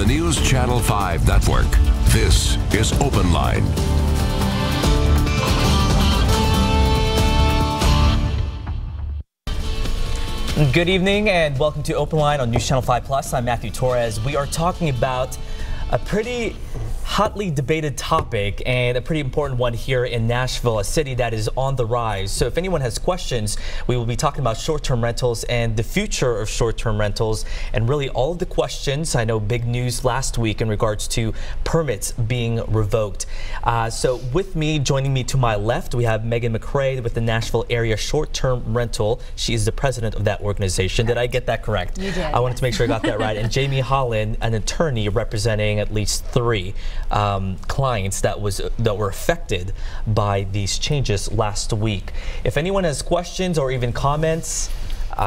the News Channel 5 network. This is Open Line. Good evening and welcome to Open Line on News Channel 5 Plus. I'm Matthew Torres. We are talking about a pretty hotly debated topic and a pretty important one here in Nashville, a city that is on the rise. So if anyone has questions, we will be talking about short-term rentals and the future of short-term rentals and really all of the questions. I know big news last week in regards to permits being revoked. So with me, joining me to my left, we have Megan McCrae with the Nashville Area Short-Term Rental. She is the president of that organization. Did I get that correct? You did. I wanted to make sure I got that right. And Jamie Holland, an attorney representing at least 3 clients that were affected by these changes last week. If anyone has questions or even comments,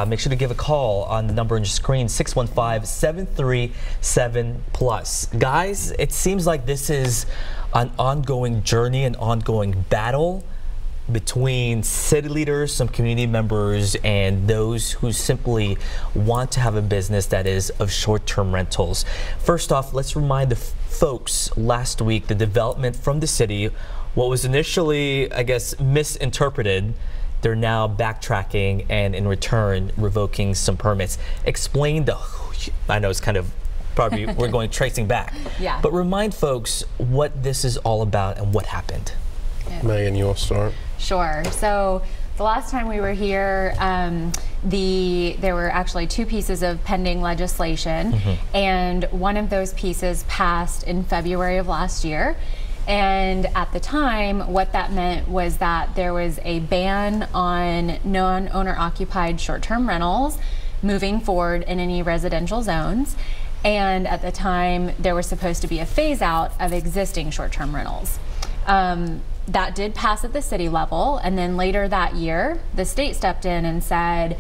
make sure to give a call on the number on your screen, 615-737-PLUS. Guys, it seems like this is an ongoing journey, an ongoing battle between city leaders, some community members, and those who simply want to have a business that is of short-term rentals. First off, let's remind the folks last week the development from the city, what was initially, I guess, misinterpreted. They're now backtracking and in return revoking some permits. Explain the, I know it's kind of probably we're going tracing back, yeah, but remind folks what this is all about and what happened. Megan, you want to start? Sure. So the last time we were here, there were actually 2 pieces of pending legislation, and one of those pieces passed in February of last year. And at the time, what that meant was that there was a ban on non-owner occupied short-term rentals moving forward in any residential zones. And at the time, there was supposed to be a phase out of existing short-term rentals. That did pass at the city level, and then later that year, the state stepped in and said,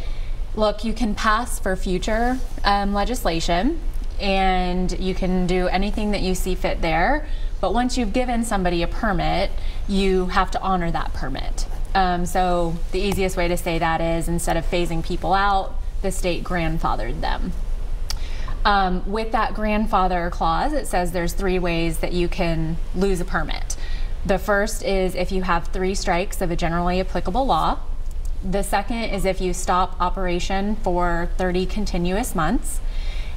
look, you can pass for future legislation, and you can do anything that you see fit there, but once you've given somebody a permit, you have to honor that permit. So the easiest way to say that is, instead of phasing people out, the state grandfathered them. With that grandfather clause, it says there's 3 ways that you can lose a permit. The first is if you have 3 strikes of a generally applicable law. The second is if you stop operation for 30 continuous months.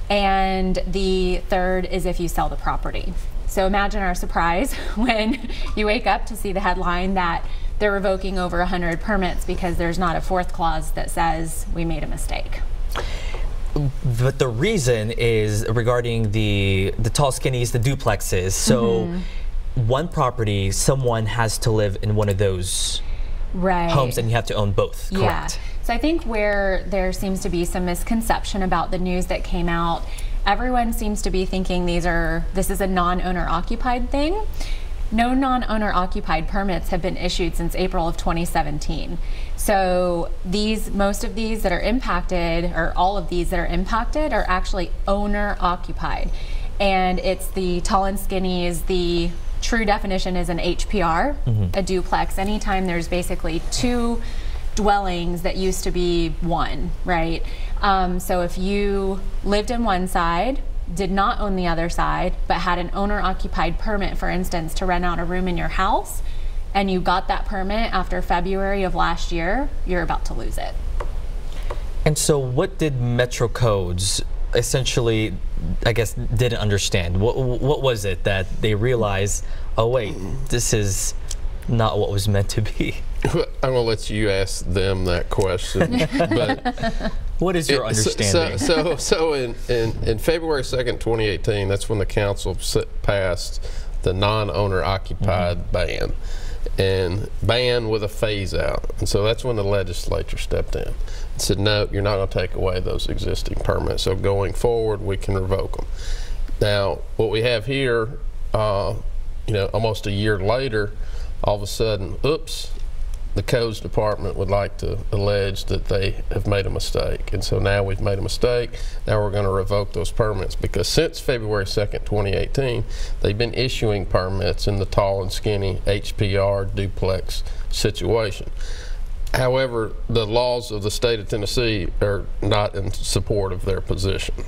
And the third is if you sell the property. So imagine our surprise when you wake up to see the headline that they're revoking over 100 permits because there's not a 4th clause that says we made a mistake. But the reason is regarding the tall skinnies, the duplexes. So one property, someone has to live in one of those homes, and you have to own both, correct? Yeah. So I think where there seems to be some misconception about the news that came out, everyone seems to be thinking this is a non-owner occupied thing. No non-owner occupied permits have been issued since April of 2017. So most of these that are impacted, or all of these that are impacted, are actually owner occupied. And it's the tall and skinny is the true definition is an HPR, a duplex. Anytime there's basically 2 dwellings that used to be 1, right? So if you lived in one side, did not own the other side, but had an owner-occupied permit, for instance, to rent out a room in your house, and you got that permit after February of last year, you're about to lose it. And so what did Metro Codes essentially, I guess, didn't understand? What was it that they realized, oh wait, this is not what was meant to be? I'm going to let you ask them that question. But what is your understanding? So in February 2nd, 2018, that's when the council passed the non-owner occupied ban, and ban with a phase out. And so that's when the legislature stepped in and said, no, you're not going to take away those existing permits. So going forward, we can revoke them. Now, what we have here, almost a year later, all of a sudden, oops, the codes department would like to allege that they have made a mistake. And so now we've made a mistake. Now we're going to revoke those permits, because since February 2nd, 2018, they've been issuing permits in the tall and skinny HPR duplex situation. However, the laws of the state of Tennessee are not in support of their position,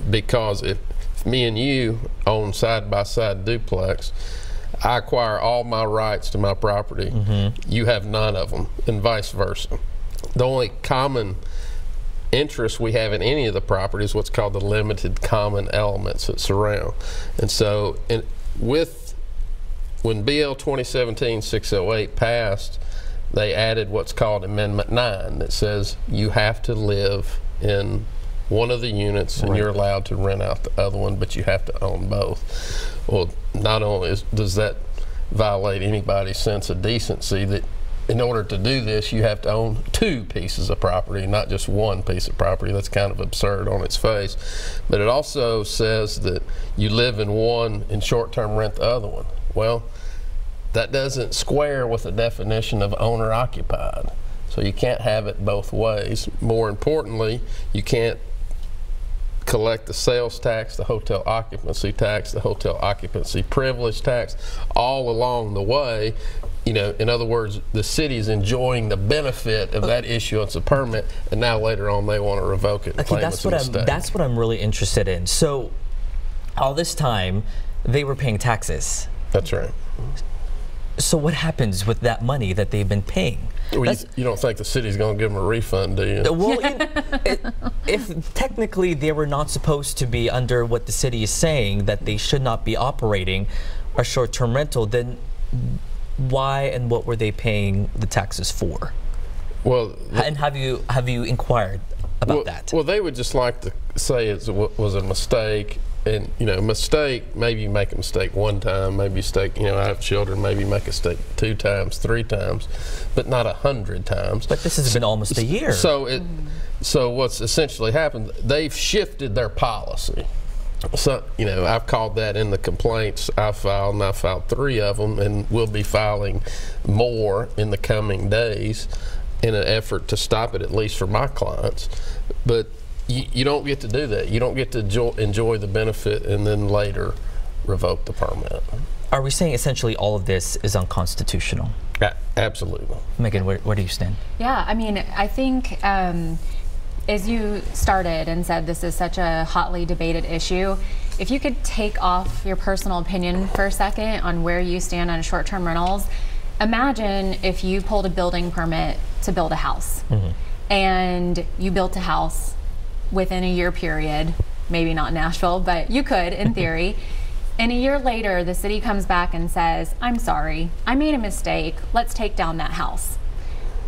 because if if me and you own side-by-side duplex, I acquire all my rights to my property. You have none of them, and vice versa. The only common interest we have in any of the property is what's called the limited common elements that surround. And so when BL 2017-608 passed, they added what's called Amendment 9 that says you have to live in one of the units and you're allowed to rent out the other one, but you have to own both. Well, not only does that violate anybody's sense of decency, that in order to do this, you have to own 2 pieces of property, not just 1 piece of property. That's kind of absurd on its face. But it also says that you live in one and short-term rent the other one. Well, that doesn't square with the definition of owner-occupied. So you can't have it both ways. More importantly, you can't collect the sales tax, the hotel occupancy tax, the hotel occupancy privilege tax, all along the way. You know, in other words, the city's enjoying the benefit of that issuance of permit, and now later on they want to revoke it. Okay, that's what I'm really interested in. So, all this time, they were paying taxes. That's right. So what happens with that money that they've been paying? Well, you don't think the city's going to give them a refund, do you? Well, if technically they were not supposed to be under what the city is saying, that they should not be operating a short-term rental, then why and what were they paying the taxes for? Well, and have you inquired about that? Well, they would just like to say it was a mistake. And, you know, mistake, maybe you make a mistake one time, maybe mistake, you know, I have children, maybe make a mistake 2 times, 3 times, but not 100 times. But this has been almost a year. So what's essentially happened, they've shifted their policy. So, you know, I've called that in the complaints I filed, and I filed 3 of them, and we'll be filing more in the coming days in an effort to stop it, at least for my clients. But you don't get to do that. You don't get to enjoy the benefit and then later revoke the permit. Are we saying essentially all of this is unconstitutional? Absolutely. Megan, where do you stand? Yeah, I mean, I think as you started and said this is such a hotly debated issue, if you could take off your personal opinion for a second on where you stand on short-term rentals, imagine if you pulled a building permit to build a house, and you built a house within a year period, maybe not in Nashville, but you could in theory. And a year later, the city comes back and says, I'm sorry, I made a mistake, let's take down that house.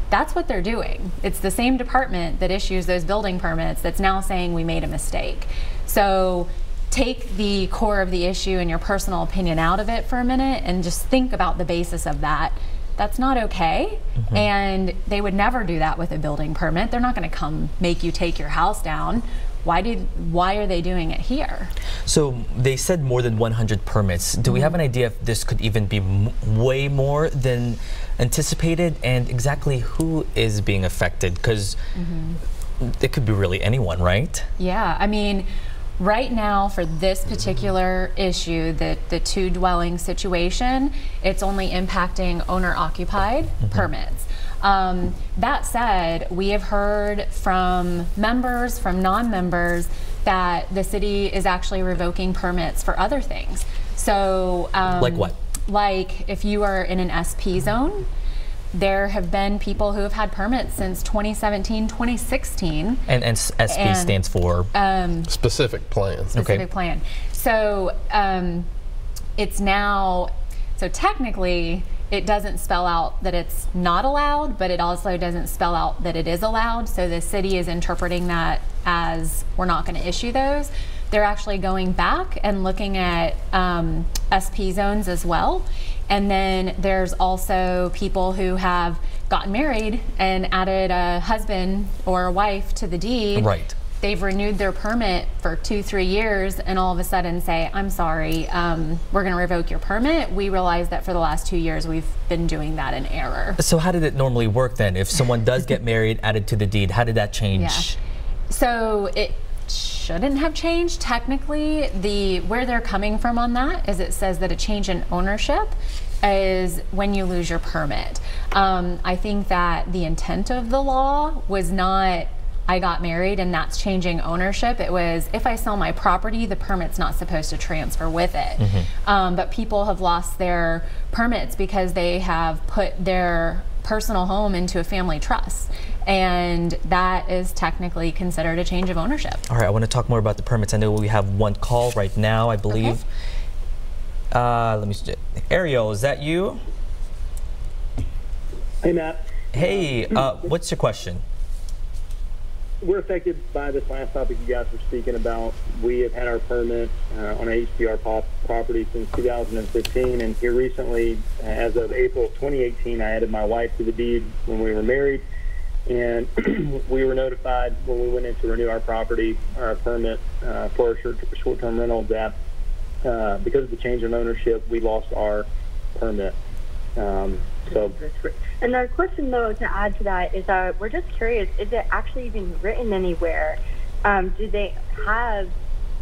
That's what they're doing. It's the same department that issues those building permits that's now saying we made a mistake. So take the core of the issue and your personal opinion out of it for a minute and just think about the basis of that. That's not okay, and they would never do that with a building permit. They're not going to come make you take your house down. Why are they doing it here? So they said more than 100 permits. Do we have an idea if this could even be way more than anticipated, and exactly who is being affected? Because it could be really anyone, right? Yeah, I mean, right now, for this particular issue, the 2-dwelling situation, it's only impacting owner-occupied permits. That said, we have heard from members, from non-members, that the city is actually revoking permits for other things. So, like what? Like if you are in an SP zone, there have been people who have had permits since 2017, 2016. And SP stands for? Specific plan. Specific plan. So it's now, so technically it doesn't spell out that it's not allowed, but it also doesn't spell out that it is allowed. So the city is interpreting that as we're not going to issue those. They're actually going back and looking at SP zones as well. And then there's also people who have gotten married and added a husband or a wife to the deed. Right. They've renewed their permit for 2-3 years and all of a sudden say, I'm sorry, we're going to revoke your permit. We realize that for the last 2 years we've been doing that in error. So how did it normally work then? If someone does get married, added to the deed, how did that change? Yeah. So it shouldn't have changed technically. Where they're coming from on that is it says that a change in ownership is when you lose your permit. I think that the intent of the law was not I got married and that's changing ownership. It was, if I sell my property, the permit's not supposed to transfer with it. But people have lost their permits because they have put their personal home into a family trust, and that is technically considered a change of ownership. All right, I want to talk more about the permits. I know we have one call right now, I believe. Let me see. Ariel, is that you? Hey, Matt. Hey, what's your question? We're affected by this last topic you guys were speaking about. We have had our permit on an HDR property since 2015, and here recently, as of April 2018, I added my wife to the deed when we were married, and we were notified when we went in to renew our property, our permit for a short-term rental, that because of the change in ownership, we lost our permit. And our question, though, to add to that is we're just curious, is it actually even written anywhere? Do they have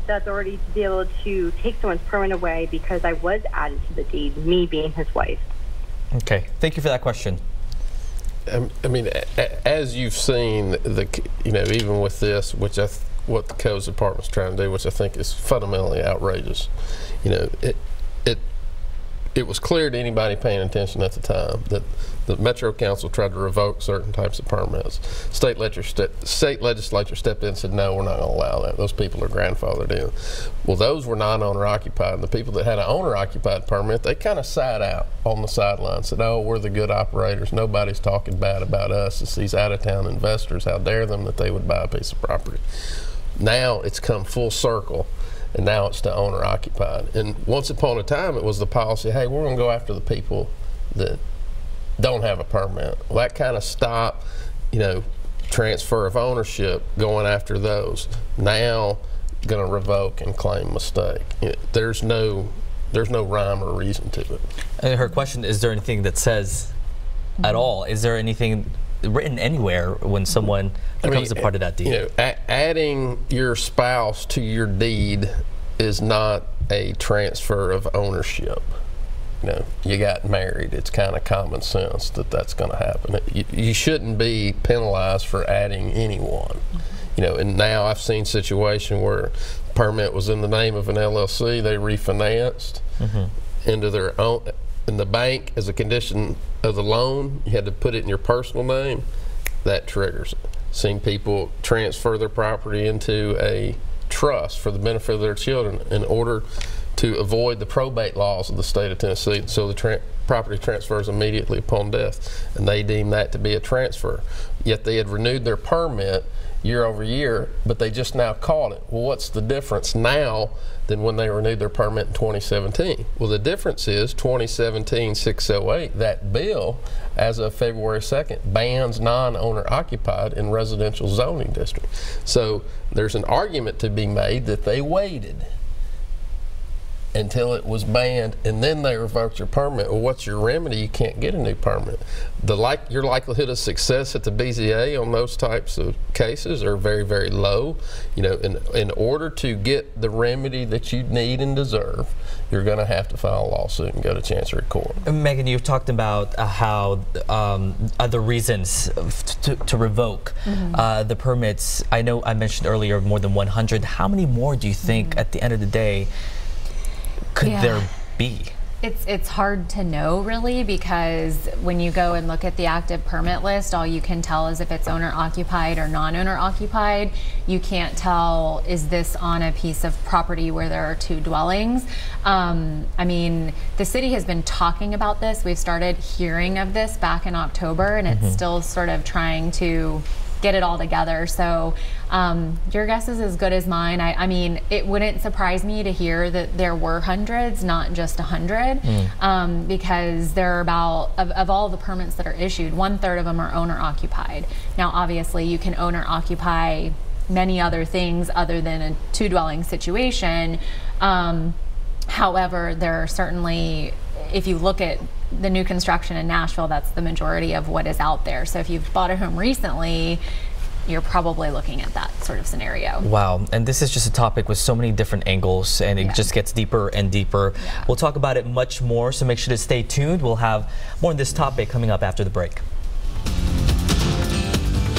the authority to be able to take someone's permit away because I was added to the deed, me being his wife? Okay, thank you for that question. I mean, as you've seen, even with this, which what the codes department's trying to do, which I think is fundamentally outrageous, it was clear to anybody paying attention at the time that the Metro Council tried to revoke certain types of permits. State legislature stepped in and said, no, we're not going to allow that. Those people are grandfathered in. Well, those were non-owner occupied. And the people that had an owner occupied permit, they kind of sat out on the sidelines, said, oh, we're the good operators. Nobody's talking bad about us. It's these out-of-town investors. How dare them that they would buy a piece of property. Now it's come full circle. And now it's to owner occupied. And once upon a time, it was the policy, hey, we're going to go after the people that don't have a permit. Well, that kind of stopped, transfer of ownership, going after those. Now, going to revoke and claim mistake. There's no rhyme or reason to it. And her question, is there anything that says at all? Is there anything written anywhere when someone becomes a part of that deed? Adding your spouse to your deed is not a transfer of ownership. You got married. It's kind of common sense that that's going to happen. You shouldn't be penalized for adding anyone. And now I've seen situations where the permit was in the name of an LLC. They refinanced into their own. And the bank, as a condition of the loan, you had to put it in your personal name. That triggers it. Seen people transfer their property into a trust for the benefit of their children in order to avoid the probate laws of the state of Tennessee. So the property transfers immediately upon death, and they deem that to be a transfer. Yet they had renewed their permit year over year, but they just now caught it. Well, what's the difference now than when they renewed their permit in 2017? Well, the difference is 2017-608, that bill, as of February 2nd, bans non-owner occupied in residential zoning districts. So there's an argument to be made that they waited until it was banned, and then they revoked your permit. Well, what's your remedy? You can't get a new permit. Your likelihood of success at the BZA on those types of cases are very, very low. In order to get the remedy that you need and deserve, you're going to have to file a lawsuit and go to Chancery Court. Megan, you've talked about how other reasons to revoke the permits. I know I mentioned earlier more than 100. How many more do you think at the end of the day could there be? It's hard to know, really, because when you go and look at the active permit list, all you can tell is if it's owner occupied or non-owner occupied. You can't tell, is this on a piece of property where there are two dwellings? I mean, the city has been talking about this. We've started hearing of this back in October, and it's still sort of trying to get it all together. So your guess is as good as mine. I mean, it wouldn't surprise me to hear that there were hundreds, not just 100, because there are about, of all the permits that are issued, 1/3 of them are owner occupied. Now, obviously, you can owner occupy many other things other than a two-dwelling situation. However, there are certainly, if you look at the new construction in Nashville, that's the majority of what is out there. So if you've bought a home recently, you're probably looking at that sort of scenario. Wow, and this is just a topic with so many different angles, and it just gets deeper and deeper. We'll talk about it much more, so make sure to stay tuned. We'll have more on this topic coming up after the break.